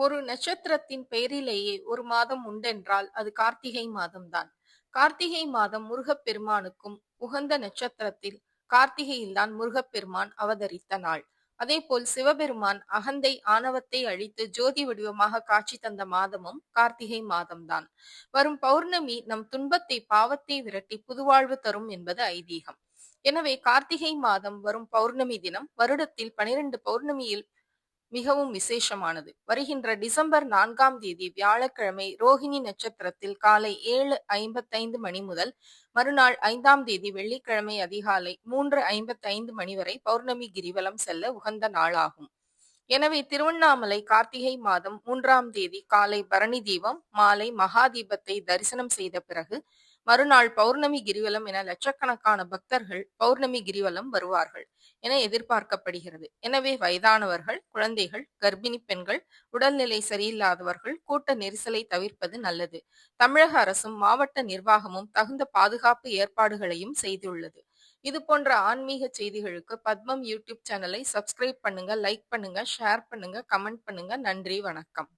ஒரு நட்சத்திரத்தின் பெயரிலேயே ஒரு மாதம் உண்டென்றால் அது கார்த்திகை மாதம்தான். கார்த்திகை மாதம் முருகப்பெருமானுக்கும் உகந்த நட்சத்திரத்தில் கார்த்திகையில்தான் முருகப்பெருமான் அவதரித்த நாள். அதேபோல் சிவபெருமான் அகந்தை ஆணவத்தை அழித்து ஜோதி வடிவமாக காட்சி தந்த மாதமும் கார்த்திகை மாதம்தான். வரும் பௌர்ணமி நம் துன்பத்தை பாவத்தை விரட்டி புதுவாழ்வு தரும் என்பது ஐதீகம். எனவே கார்த்திகை மாதம் வரும் பௌர்ணமி தினம் வருடத்தில் 12 பௌர்ணமியில் மிகவும் விசேஷமானது. வருகின்ற டிசம்பர் 4ஆம் தேதி வியாழக்கிழமை ரோஹிணி நட்சத்திரத்தில் காலை 7:55 மணி முதல் மறுநாள் 5ஆம் தேதி வெள்ளிக்கிழமை அதிகாலை 3:55 மணி வரை பௌர்ணமி கிரிவலம் செல்ல உகந்த நாளாகும். எனவே திருவண்ணாமலை கார்த்திகை மாதம் 3ஆம் தேதி காலை பரணி தீபம், மாலை மகா தீபத்தை தரிசனம் செய்த பிறகு மறுநாள் பௌர்ணமி கிரிவலம் என லட்சக்கணக்கான பக்தர்கள் பௌர்ணமி கிரிவலம் வருவார்கள் என எதிர்பார்க்கப்படுகிறது. எனவே வயதானவர்கள், குழந்தைகள், கர்ப்பிணி பெண்கள், உடல்நிலை சரியில்லாதவர்கள் கூட்ட நெரிசலை தவிர்ப்பது நல்லது. தமிழக அரசும் மாவட்ட நிர்வாகமும் தகுந்த பாதுகாப்பு ஏற்பாடுகளையும் செய்துள்ளது. இது போன்ற ஆன்மீக செய்திகளுக்கு பத்மம் யூடியூப் சேனலை சப்ஸ்கிரைப் பண்ணுங்க, லைக் பண்ணுங்க, ஷேர் பண்ணுங்க, கமெண்ட் பண்ணுங்க. நன்றி, வணக்கம்.